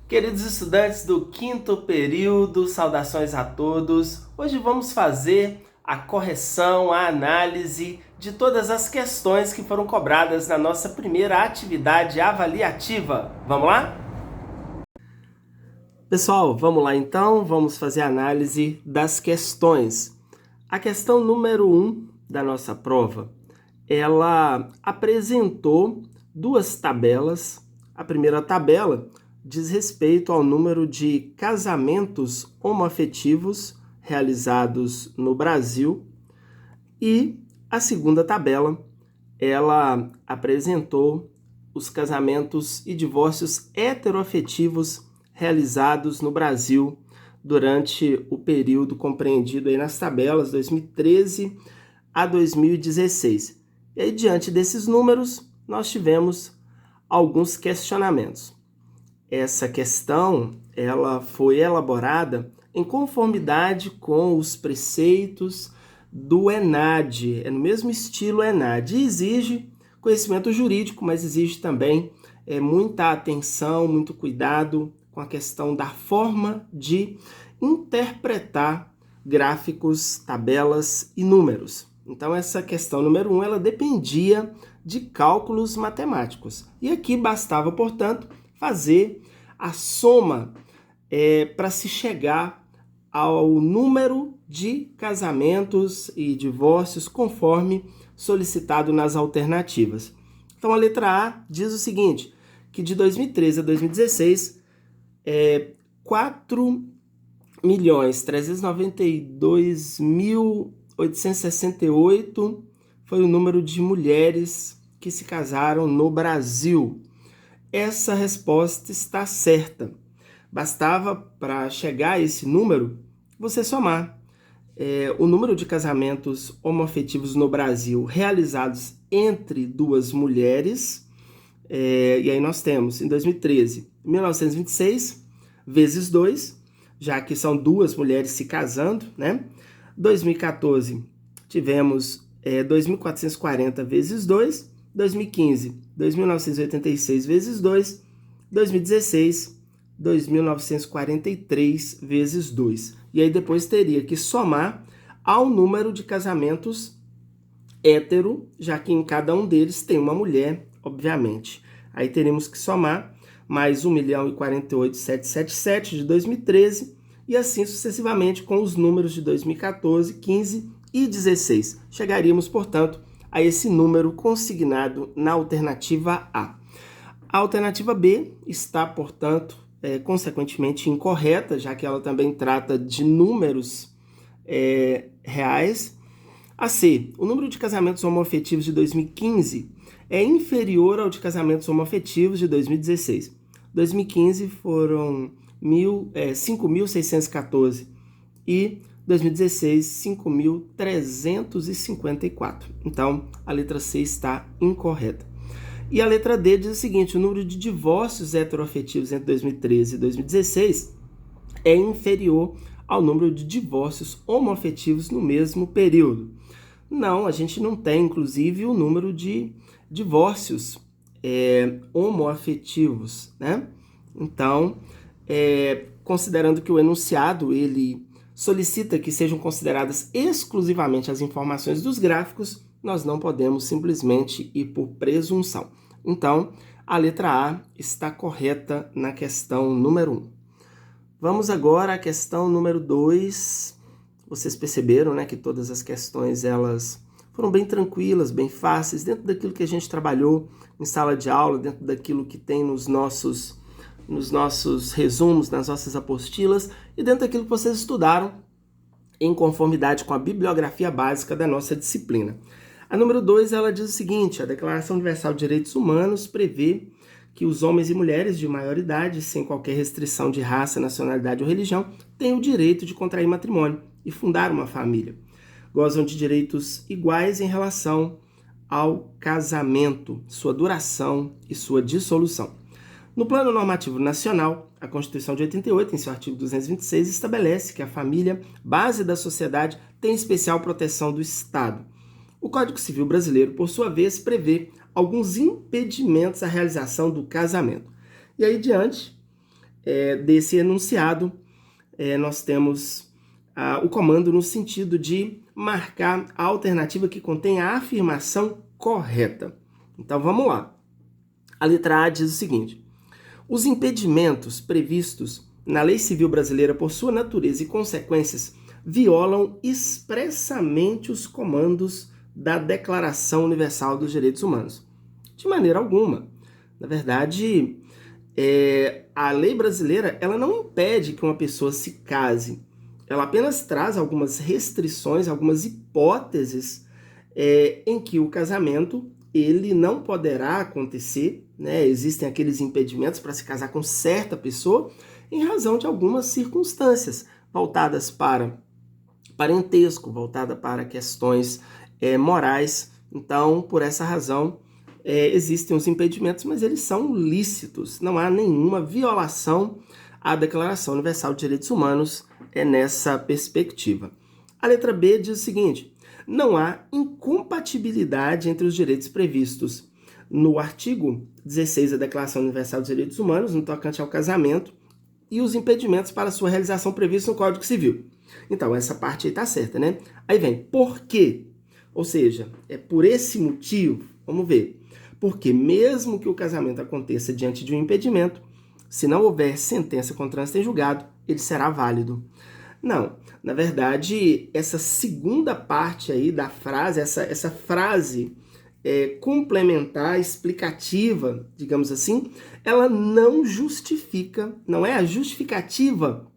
Queridos estudantes do quinto período, saudações a todos. Hoje vamos fazer a correção, a análise de todas as questões que foram cobradas na nossa primeira atividade avaliativa. Vamos lá? Pessoal, vamos lá então, vamos fazer a análise das questões. A questão número 1 da nossa prova, ela apresentou duas tabelas. A primeira tabela diz respeito ao número de casamentos homoafetivos realizados no Brasil e a segunda tabela, ela apresentou os casamentos e divórcios heteroafetivos realizados no Brasil durante o período compreendido aí nas tabelas 2013 a 2016. E aí, diante desses números, nós tivemos alguns questionamentos. Essa questão, ela foi elaborada em conformidade com os preceitos do ENAD, é no mesmo estilo ENAD, e exige conhecimento jurídico, mas exige também muita atenção, muito cuidado com a questão da forma de interpretar gráficos, tabelas e números. Então, essa questão número 1, ela dependia de cálculos matemáticos. E aqui bastava, portanto, fazer a soma para se chegar ao número de casamentos e divórcios conforme solicitado nas alternativas. Então, a letra A diz o seguinte, que de 2013 a 2016, 4.392.868 foi o número de mulheres que se casaram no Brasil. Essa resposta está certa. Bastava, para chegar a esse número, você somar o número de casamentos homoafetivos no Brasil realizados entre duas mulheres. E aí nós temos, em 2013, 1926 vezes 2, já que são duas mulheres se casando, né? 2014, tivemos 2.440 vezes 2, 2015, 2.986 vezes 2, 2016, 2.943 vezes 2. E aí depois teria que somar ao número de casamentos hétero, já que em cada um deles tem uma mulher, obviamente. Aí teríamos que somar mais 1.048.777 de 2013 e assim sucessivamente com os números de 2014, 15 e 16. Chegaríamos, portanto, a esse número consignado na alternativa A. A alternativa B está, portanto, consequentemente incorreta, já que ela também trata de números reais. A C, o número de casamentos homoafetivos de 2015 é inferior ao de casamentos homoafetivos de 2016. 2015 foram 5.614 e 2016, 5.354. Então, a letra C está incorreta. E a letra D diz o seguinte, o número de divórcios heteroafetivos entre 2013 e 2016 é inferior ao número de divórcios homoafetivos no mesmo período. Não, a gente não tem, inclusive, o número de divórcios homoafetivos, né? Então, considerando que o enunciado, ele solicita que sejam consideradas exclusivamente as informações dos gráficos, nós não podemos simplesmente ir por presunção. Então, a letra A está correta na questão número 1. Vamos agora à questão número 2. Vocês perceberam, né, que todas as questões elas foram bem tranquilas, bem fáceis, dentro daquilo que a gente trabalhou em sala de aula, dentro daquilo que tem nos nossos resumos, nas nossas apostilas e dentro daquilo que vocês estudaram em conformidade com a bibliografia básica da nossa disciplina. A número 2, ela diz o seguinte, a Declaração Universal de Direitos Humanos prevê que os homens e mulheres de maior idade, sem qualquer restrição de raça, nacionalidade ou religião, têm o direito de contrair matrimônio e fundar uma família. Gozam de direitos iguais em relação ao casamento, sua duração e sua dissolução. No plano normativo nacional, a Constituição de 88, em seu artigo 226, estabelece que a família, base da sociedade, tem especial proteção do Estado. O Código Civil brasileiro, por sua vez, prevê alguns impedimentos à realização do casamento. E aí, diante desse enunciado, nós temos o comando no sentido de marcar a alternativa que contém a afirmação correta. Então vamos lá. A letra A diz o seguinte: os impedimentos previstos na Lei Civil Brasileira por sua natureza e consequências violam expressamente os comandos da Declaração Universal dos Direitos Humanos. De maneira alguma. Na verdade, a lei brasileira ela não impede que uma pessoa se case. Ela apenas traz algumas restrições, algumas hipóteses em que o casamento ele não poderá acontecer, né? Existem aqueles impedimentos para se casar com certa pessoa em razão de algumas circunstâncias voltadas para parentesco, voltada para questões morais. Então, por essa razão, existem os impedimentos, mas eles são lícitos. Não há nenhuma violação à Declaração Universal de Direitos Humanos nessa perspectiva. A letra B diz o seguinte: não há incompatibilidade entre os direitos previstos no artigo 16 da Declaração Universal dos Direitos Humanos, no tocante ao casamento, e os impedimentos para sua realização previstos no Código Civil. Então, essa parte aí está certa, né? Aí vem, por quê? Ou seja, é por esse motivo, vamos ver, porque mesmo que o casamento aconteça diante de um impedimento, se não houver sentença com trânsito em julgado, ele será válido. Não, na verdade, essa segunda parte aí da frase, essa frase complementar, explicativa, digamos assim, ela não justifica, não é a justificativa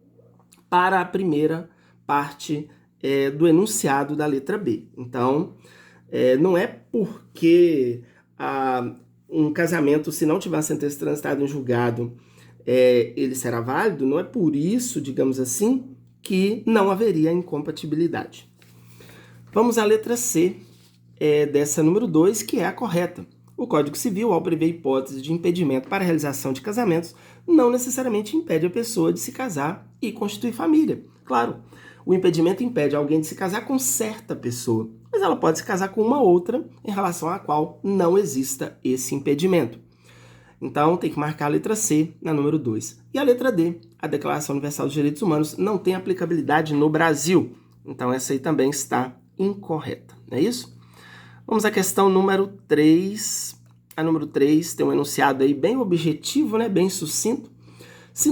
para a primeira parte do enunciado da letra B. Então, não é porque um casamento, se não tiver uma sentença transitada em julgado, ele será válido, não é por isso, digamos assim, que não haveria incompatibilidade. Vamos à letra C dessa número 2, que é a correta. O Código Civil, ao prever hipótese de impedimento para a realização de casamentos, não necessariamente impede a pessoa de se casar e constituir família. Claro, o impedimento impede alguém de se casar com certa pessoa, mas ela pode se casar com uma outra em relação à qual não exista esse impedimento. Então, tem que marcar a letra C na número 2. E a letra D, a Declaração Universal dos Direitos Humanos, não tem aplicabilidade no Brasil. Então, essa aí também está incorreta, não é isso? Vamos à questão número 3. A número 3 tem um enunciado aí bem objetivo, né? Bem sucinto. Se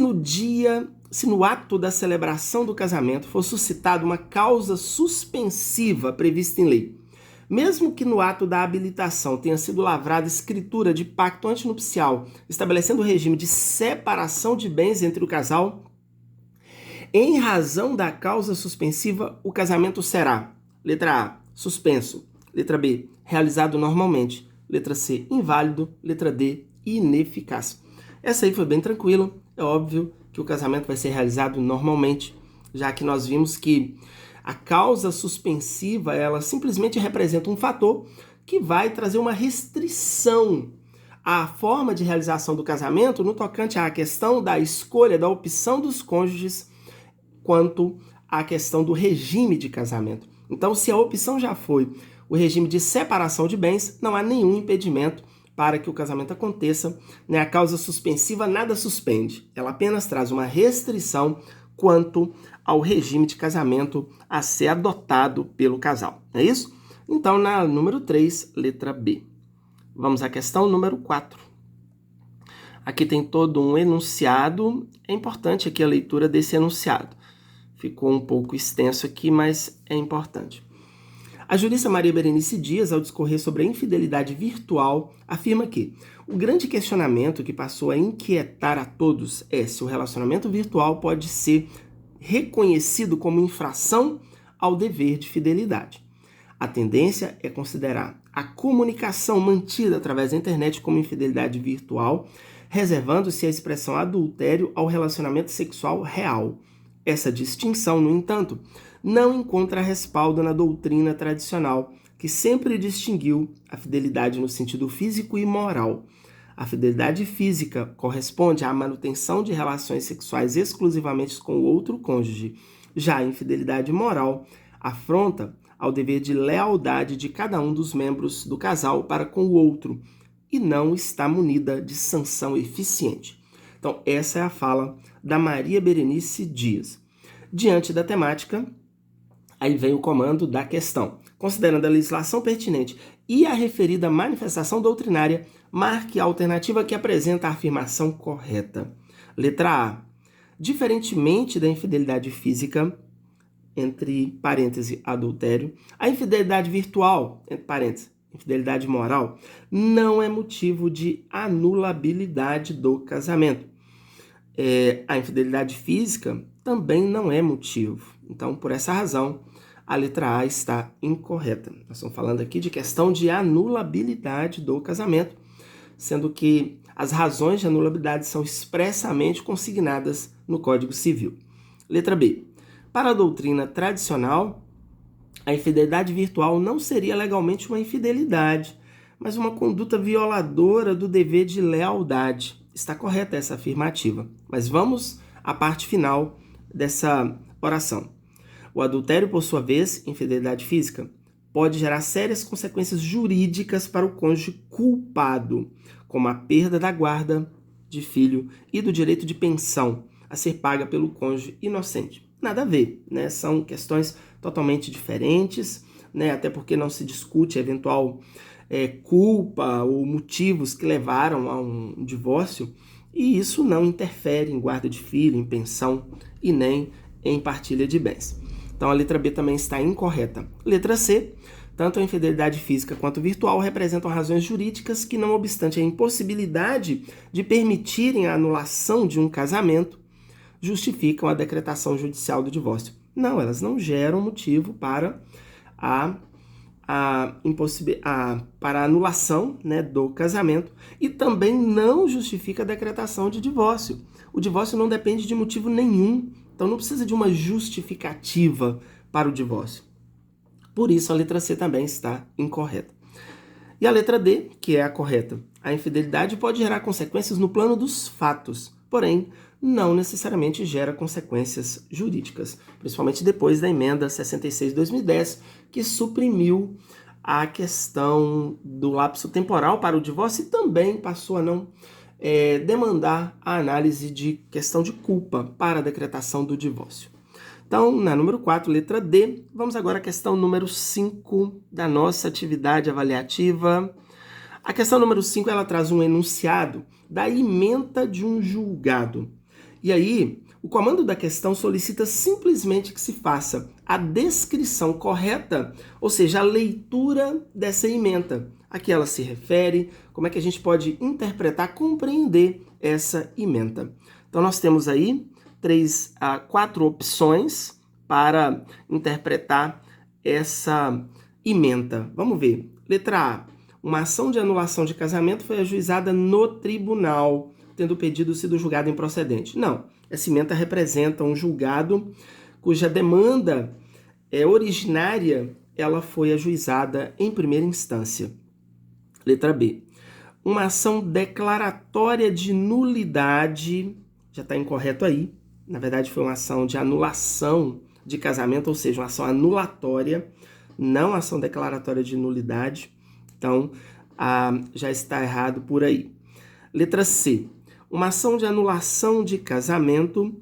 no ato da celebração do casamento for suscitada uma causa suspensiva prevista em lei, mesmo que no ato da habilitação tenha sido lavrada escritura de pacto antinupcial, estabelecendo o regime de separação de bens entre o casal, em razão da causa suspensiva, o casamento será: letra A, suspenso; letra B, realizado normalmente; letra C, inválido; letra D, ineficaz. Essa aí foi bem tranquila. É óbvio que o casamento vai ser realizado normalmente, já que nós vimos que a causa suspensiva, ela simplesmente representa um fator que vai trazer uma restrição à forma de realização do casamento no tocante à questão da escolha, da opção dos cônjuges quanto à questão do regime de casamento. Então, se a opção já foi o regime de separação de bens, não há nenhum impedimento para que o casamento aconteça, né? A causa suspensiva nada suspende, ela apenas traz uma restrição quanto ao regime de casamento a ser adotado pelo casal, é isso? Então, na número 3, letra B. Vamos à questão número 4. Aqui tem todo um enunciado, é importante aqui a leitura desse enunciado. Ficou um pouco extenso aqui, mas é importante. A jurista Maria Berenice Dias, ao discorrer sobre a infidelidade virtual, afirma que o grande questionamento que passou a inquietar a todos é se o relacionamento virtual pode ser reconhecido como infração ao dever de fidelidade. A tendência é considerar a comunicação mantida através da internet como infidelidade virtual, reservando-se a expressão adultério ao relacionamento sexual real. Essa distinção, no entanto, não encontra respaldo na doutrina tradicional, que sempre distinguiu a fidelidade no sentido físico e moral. A fidelidade física corresponde à manutenção de relações sexuais exclusivamente com o outro cônjuge. Já a infidelidade moral afronta ao dever de lealdade de cada um dos membros do casal para com o outro e não está munida de sanção eficiente. Então, essa é a fala da Maria Berenice Dias. Diante da temática, aí vem o comando da questão. Considerando a legislação pertinente e a referida manifestação doutrinária, marque a alternativa que apresenta a afirmação correta. Letra A. Diferentemente da infidelidade física, entre parênteses, adultério, a infidelidade virtual, entre parênteses, infidelidade moral, não é motivo de anulabilidade do casamento. A infidelidade física também não é motivo. Então, por essa razão, a letra A está incorreta. Nós estamos falando aqui de questão de anulabilidade do casamento, sendo que as razões de anulabilidade são expressamente consignadas no Código Civil. Letra B. Para a doutrina tradicional, a infidelidade virtual não seria legalmente uma infidelidade, mas uma conduta violadora do dever de lealdade. Está correta essa afirmativa. Mas vamos à parte final dessa oração. O adultério, por sua vez, infidelidade física, pode gerar sérias consequências jurídicas para o cônjuge culpado, como a perda da guarda de filho e do direito de pensão a ser paga pelo cônjuge inocente. Nada a ver, né? São questões totalmente diferentes, né? Até porque não se discute eventual culpa ou motivos que levaram a um divórcio, e isso não interfere em guarda de filho, em pensão e nem em partilha de bens. Então a letra B também está incorreta. Letra C. Tanto a infidelidade física quanto virtual representam razões jurídicas que, não obstante a impossibilidade de permitirem a anulação de um casamento, justificam a decretação judicial do divórcio. Não, elas não geram motivo para a anulação, né, do casamento, e também não justifica a decretação de divórcio. O divórcio não depende de motivo nenhum, então não precisa de uma justificativa para o divórcio. Por isso a letra C também está incorreta. E a letra D, que é a correta. A infidelidade pode gerar consequências no plano dos fatos, porém não necessariamente gera consequências jurídicas, principalmente depois da emenda 66 de 2010, que suprimiu a questão do lapso temporal para o divórcio e também passou a não demandar a análise de questão de culpa para a decretação do divórcio. Então, na número 4, letra D, vamos agora à questão número 5 da nossa atividade avaliativa. A questão número 5, ela traz um enunciado da ementa de um julgado. E aí, o comando da questão solicita simplesmente que se faça a descrição correta, ou seja, a leitura dessa ementa. A que ela se refere, como é que a gente pode interpretar, compreender essa ementa. Então, nós temos aí 4 opções para interpretar essa ementa. Vamos ver. Letra A. Uma ação de anulação de casamento foi ajuizada no tribunal, tendo o pedido sido julgado improcedente. Não, essa ementa representa um julgado cuja demanda originária ela foi ajuizada em primeira instância. Letra B. Uma ação declaratória de nulidade, já está incorreto aí, na verdade foi uma ação de anulação de casamento, ou seja, uma ação anulatória, não ação declaratória de nulidade, então já está errado por aí. Letra C. Uma ação de anulação de casamento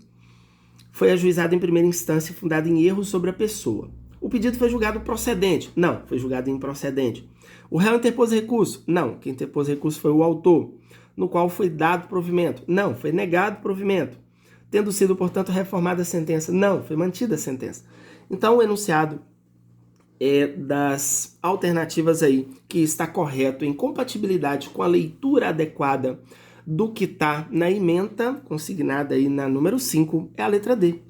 foi ajuizada em primeira instância fundada em erro sobre a pessoa. O pedido foi julgado procedente? Não, foi julgado improcedente. O réu interpôs recurso? Não, quem interpôs recurso foi o autor, no qual foi dado provimento? Não, foi negado provimento. Tendo sido, portanto, reformada a sentença? Não, foi mantida a sentença. Então, o enunciado das alternativas aí, que está correto em compatibilidade com a leitura adequada do que está na ementa, consignada aí na número 5, é a letra D.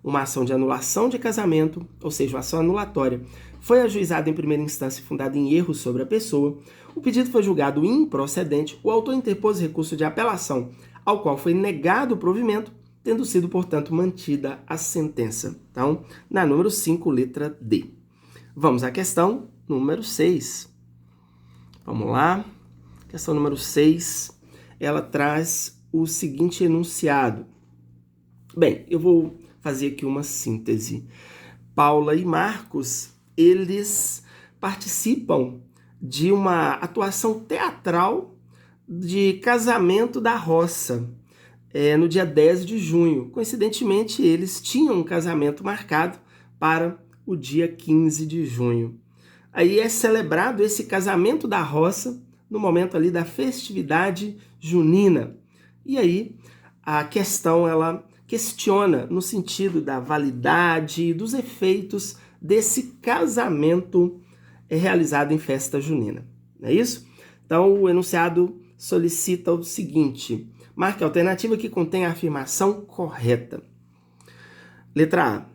Uma ação de anulação de casamento, ou seja, uma ação anulatória, foi ajuizada em primeira instância fundada em erro sobre a pessoa. O pedido foi julgado improcedente. O autor interpôs recurso de apelação, ao qual foi negado o provimento, tendo sido, portanto, mantida a sentença. Então, na número 5, letra D. Vamos à questão número 6. Vamos lá. Questão número 6, ela traz o seguinte enunciado. Bem, eu vou fazer aqui uma síntese. Paula e Marcos, eles participam de uma atuação teatral de casamento da roça. no dia 10 de junho. Coincidentemente, eles tinham um casamento marcado para o dia 15 de junho. Aí é celebrado esse casamento da roça no momento ali da festividade junina. E aí a questão ela questiona no sentido da validade e dos efeitos desse casamento realizado em festa junina. Não é isso? Então o enunciado solicita o seguinte: marque a alternativa que contém a afirmação correta. Letra A.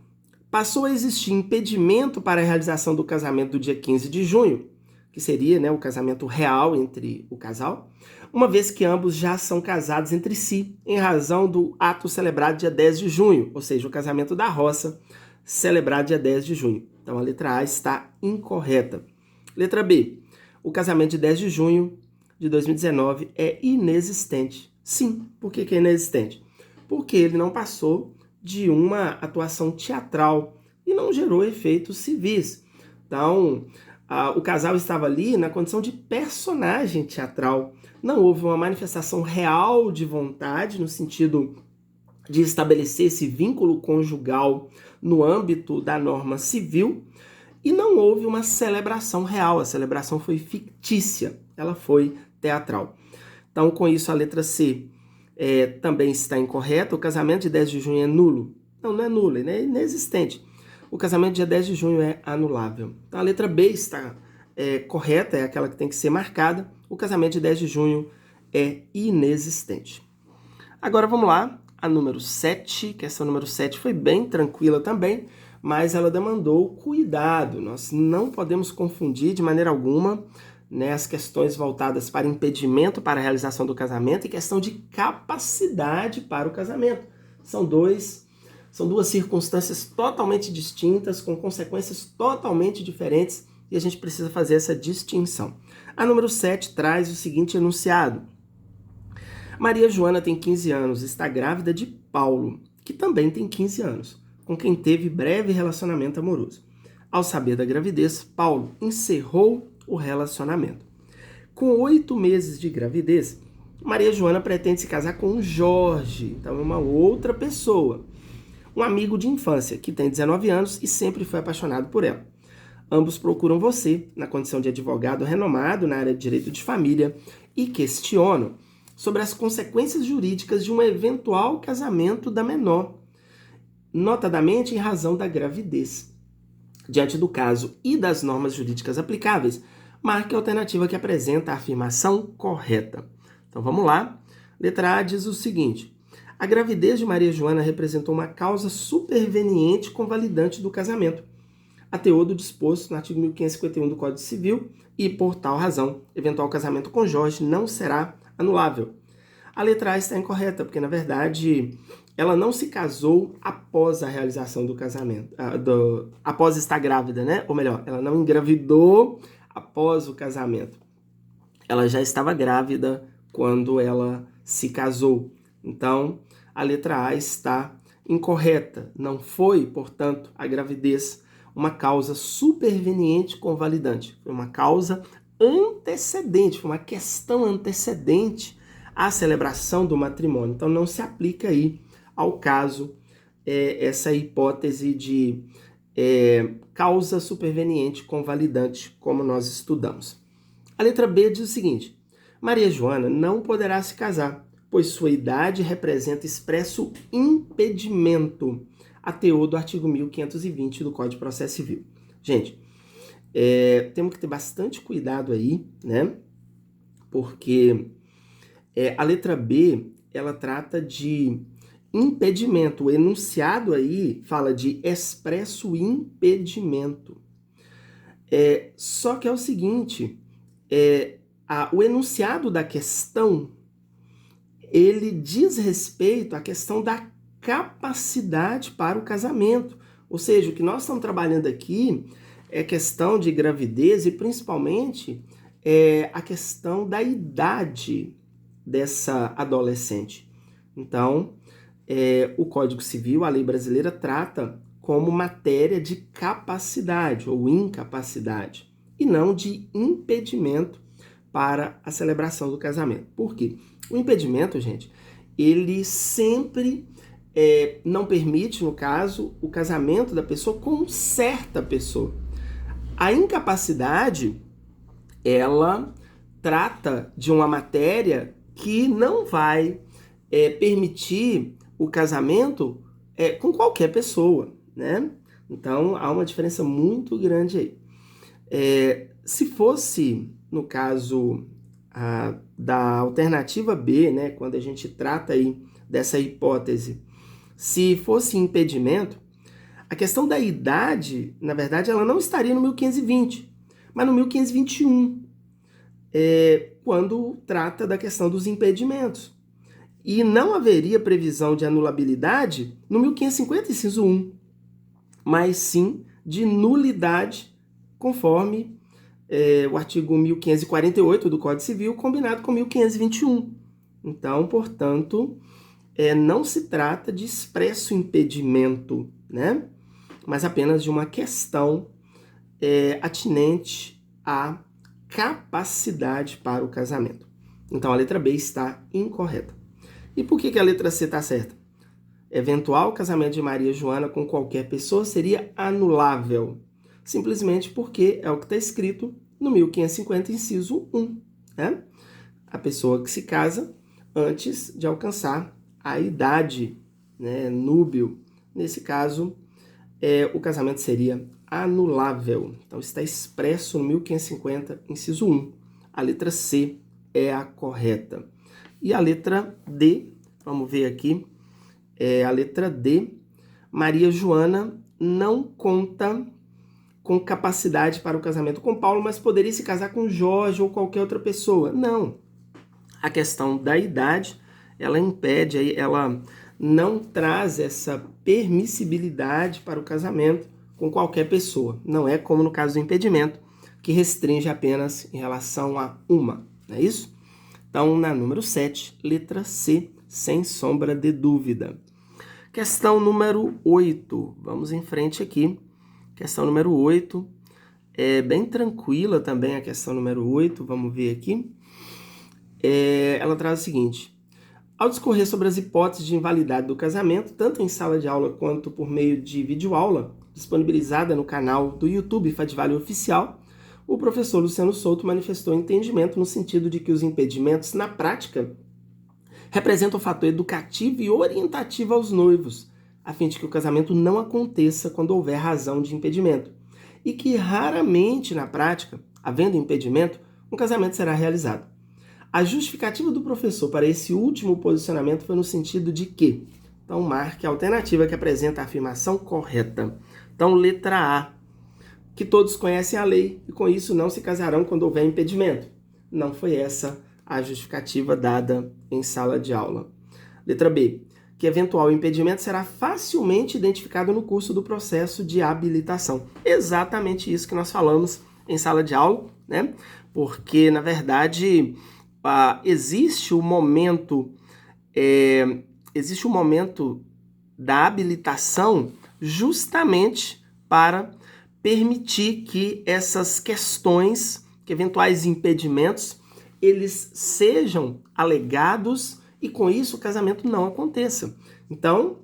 Passou a existir impedimento para a realização do casamento do dia 15 de junho, que seria, né, o casamento real entre o casal, uma vez que ambos já são casados entre si, em razão do ato celebrado dia 10 de junho, ou seja, o casamento da roça, celebrado dia 10 de junho. Então a letra A está incorreta. Letra B. O casamento de 10 de junho de 2019 é inexistente. Sim, por que é inexistente? Porque ele não passou de uma atuação teatral e não gerou efeitos civis. Então, o casal estava ali na condição de personagem teatral. Não houve uma manifestação real de vontade no sentido de estabelecer esse vínculo conjugal no âmbito da norma civil e não houve uma celebração real. A celebração foi fictícia, ela foi teatral. Então, com isso, a letra C também está incorreta. O casamento de 10 de junho é nulo. Não, não é nulo, ele é inexistente. O casamento dia 10 de junho é anulável. Então a letra B está correta, é aquela que tem que ser marcada. O casamento de 10 de junho é inexistente. Agora vamos lá, a número 7. Questão número 7 foi bem tranquila também, mas ela demandou cuidado. Nós não podemos confundir de maneira alguma, né, as questões voltadas para impedimento para a realização do casamento e questão de capacidade para o casamento. São duas circunstâncias totalmente distintas, com consequências totalmente diferentes, e a gente precisa fazer essa distinção. A número 7 traz o seguinte enunciado: Maria Joana tem 15 anos, está grávida de Paulo, que também tem 15 anos, com quem teve breve relacionamento amoroso. Ao saber da gravidez, Paulo encerrou o relacionamento. Com 8 meses de gravidez, Maria Joana pretende se casar com Jorge, então é uma outra pessoa, um amigo de infância que tem 19 anos e sempre foi apaixonado por ela. Ambos procuram você, na condição de advogado renomado na área de direito de família, e questionam sobre as consequências jurídicas de um eventual casamento da menor, notadamente em razão da gravidez. Diante do caso e das normas jurídicas aplicáveis, marque a alternativa que apresenta a afirmação correta. Então vamos lá. Letra A diz o seguinte: a gravidez de Maria Joana representou uma causa superveniente convalidante do casamento, a teor do disposto no artigo 1551 do Código Civil, e, por tal razão, eventual casamento com Jorge não será anulável. A letra A está incorreta, porque, na verdade, ela não se casou após a realização do casamento, após estar grávida, né? Ou melhor, ela não engravidou após o casamento. Ela já estava grávida quando ela se casou. Então, a letra A está incorreta. Não foi, portanto, a gravidez uma causa superveniente convalidante. Foi uma causa antecedente, foi uma questão antecedente à celebração do matrimônio. Então, não se aplica aí ao caso essa hipótese de causa superveniente convalidante, como nós estudamos. A letra B diz o seguinte: Maria Joana não poderá se casar, pois sua idade representa expresso impedimento, a teor do artigo 1520 do Código de Processo Civil. Gente, temos que ter bastante cuidado aí, né? Porque a letra B, ela trata de impedimento. O enunciado aí fala de expresso impedimento. Só que é o seguinte, o enunciado da questão, ele diz respeito à questão da capacidade para o casamento. Ou seja, o que nós estamos trabalhando aqui é questão de gravidez e principalmente a questão da idade dessa adolescente. Então, o Código Civil, a lei brasileira, trata como matéria de capacidade ou incapacidade e não de impedimento para a celebração do casamento. Por quê? O impedimento, gente, ele sempre não permite, no caso, o casamento da pessoa com certa pessoa. A incapacidade, ela trata de uma matéria que não vai permitir o casamento com qualquer pessoa, né? Então, há uma diferença muito grande aí. Se fosse, no caso da alternativa B, né, quando a gente trata aí dessa hipótese, se fosse impedimento, a questão da idade, na verdade, ela não estaria no 1520, mas no 1521, quando trata da questão dos impedimentos. E não haveria previsão de anulabilidade no 1550, inciso 1, mas sim de nulidade, conforme o artigo 1548 do Código Civil, combinado com 1521. Então, portanto, não se trata de expresso impedimento, né? Mas apenas de uma questão atinente à capacidade para o casamento. Então, a letra B está incorreta. E por que a letra C está certa? Eventual casamento de Maria Joana com qualquer pessoa seria anulável, simplesmente porque é o que está escrito no 1550, inciso 1. Né? A pessoa que se casa antes de alcançar a idade, né, núbil. Nesse caso, o casamento seria anulável. Então, está expresso no 1550, inciso 1. A letra C é a correta. E a letra D, vamos ver aqui, a letra D, Maria Joana não conta com capacidade para o casamento com Paulo, mas poderia se casar com Jorge ou qualquer outra pessoa. Não. A questão da idade, ela impede, ela não traz essa permissibilidade para o casamento com qualquer pessoa. Não é como no caso do impedimento, que restringe apenas em relação a uma. Não é isso? Então, na número 7, letra C, sem sombra de dúvida. Questão número 8. Vamos em frente aqui. Questão número 8. É bem tranquila também a questão número 8. Vamos ver aqui. Ela traz o seguinte. Ao discorrer sobre as hipóteses de invalidade do casamento, tanto em sala de aula quanto por meio de videoaula, disponibilizada no canal do YouTube Fadivale Oficial, o professor Luciano Souto manifestou entendimento no sentido de que os impedimentos, na prática, representam um fator educativo e orientativo aos noivos, a fim de que o casamento não aconteça quando houver razão de impedimento, e que raramente, na prática, havendo impedimento, um casamento será realizado. A justificativa do professor para esse último posicionamento foi no sentido de que, então marque a alternativa que apresenta a afirmação correta. Então, letra A, que todos conhecem a lei e com isso não se casarão quando houver impedimento. Não foi essa a justificativa dada em sala de aula. Letra B, que eventual impedimento será facilmente identificado no curso do processo de habilitação. Exatamente isso que nós falamos em sala de aula, né? Porque, na verdade, existe o momento da habilitação justamente para permitir que essas questões, que eventuais impedimentos, eles sejam alegados e com isso o casamento não aconteça. Então,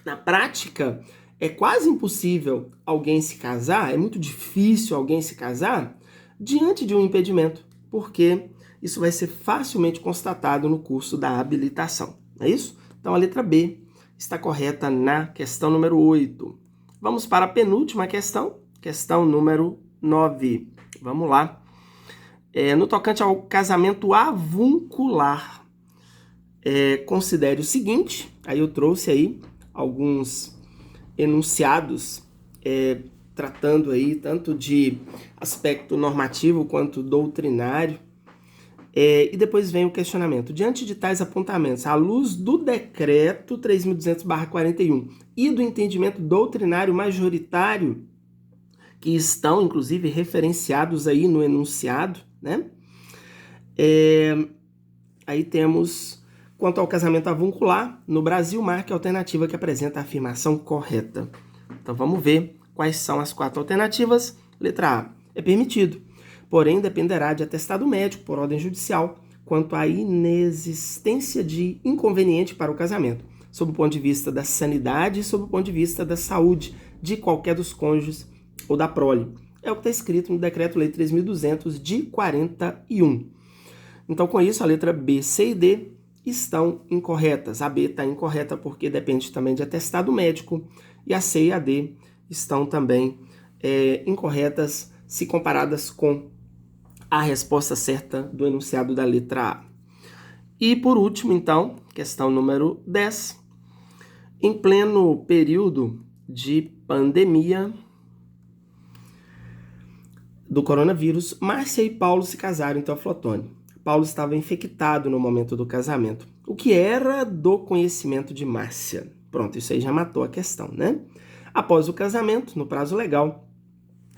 na prática, é quase impossível alguém se casar, é muito difícil alguém se casar diante de um impedimento, porque isso vai ser facilmente constatado no curso da habilitação. É isso? Então, a letra B está correta na questão número 8. Vamos para a penúltima questão, questão número 9. Vamos lá. No tocante ao casamento avuncular, considere o seguinte, aí eu trouxe aí alguns enunciados tratando aí tanto de aspecto normativo quanto doutrinário, e depois vem o questionamento. Diante de tais apontamentos, à luz do decreto 3.200/41 e do entendimento doutrinário majoritário, que estão, inclusive, referenciados aí no enunciado, né? Aí temos, quanto ao casamento avuncular, no Brasil, marque a alternativa que apresenta a afirmação correta. Então, vamos ver quais são as 4 alternativas. Letra A, é permitido, porém dependerá de atestado médico por ordem judicial, quanto à inexistência de inconveniente para o casamento, sob o ponto de vista da sanidade e sob o ponto de vista da saúde de qualquer dos cônjuges ou da prole. É o que está escrito no Decreto-Lei 3.200 de 41. Então, com isso, a letra B, C e D estão incorretas. A B está incorreta porque depende também de atestado médico, e a C e a D estão também incorretas se comparadas com a resposta certa do enunciado da letra A. E por último, então, questão número 10. Em pleno período de pandemia do coronavírus, Márcia e Paulo se casaram em Teoflotone. Paulo estava infectado no momento do casamento. O que era do conhecimento de Márcia? Pronto, isso aí já matou a questão, né? Após o casamento, no prazo legal,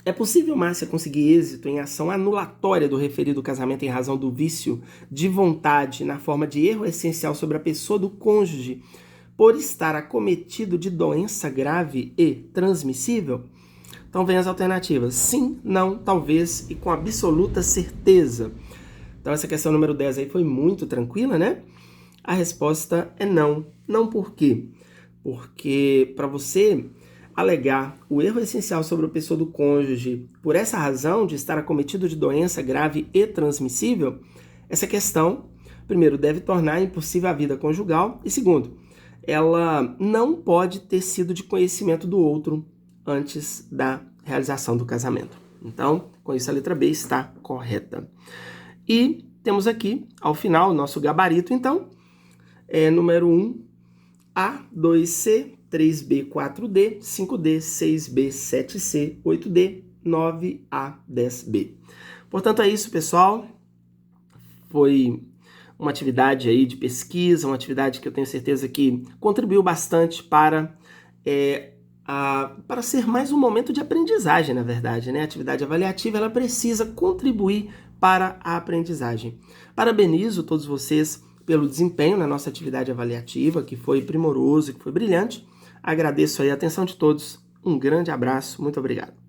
é possível Márcia conseguir êxito em ação anulatória do referido casamento em razão do vício de vontade na forma de erro essencial sobre a pessoa do cônjuge por estar acometido de doença grave e transmissível? Então vem as alternativas: sim, não, talvez e com absoluta certeza. Então essa questão número 10 aí foi muito tranquila, né? A resposta é não. Não por quê? Porque para você alegar o erro essencial sobre a pessoa do cônjuge por essa razão de estar acometido de doença grave e transmissível, essa questão, primeiro, deve tornar impossível a vida conjugal e, segundo, ela não pode ter sido de conhecimento do outro antes da realização do casamento. Então, com isso a letra B está correta. E temos aqui, ao final, o nosso gabarito, então, número 1, A, 2C, 3B, 4D, 5D, 6B, 7C, 8D, 9A, 10B. Portanto, é isso, pessoal. Foi uma atividade aí de pesquisa, uma atividade que eu tenho certeza que contribuiu bastante para ser mais um momento de aprendizagem, na verdade, né? A atividade avaliativa, ela precisa contribuir para a aprendizagem. Parabenizo todos vocês pelo desempenho na nossa atividade avaliativa, que foi primoroso, que foi brilhante. Agradeço aí a atenção de todos. Um grande abraço, muito obrigado.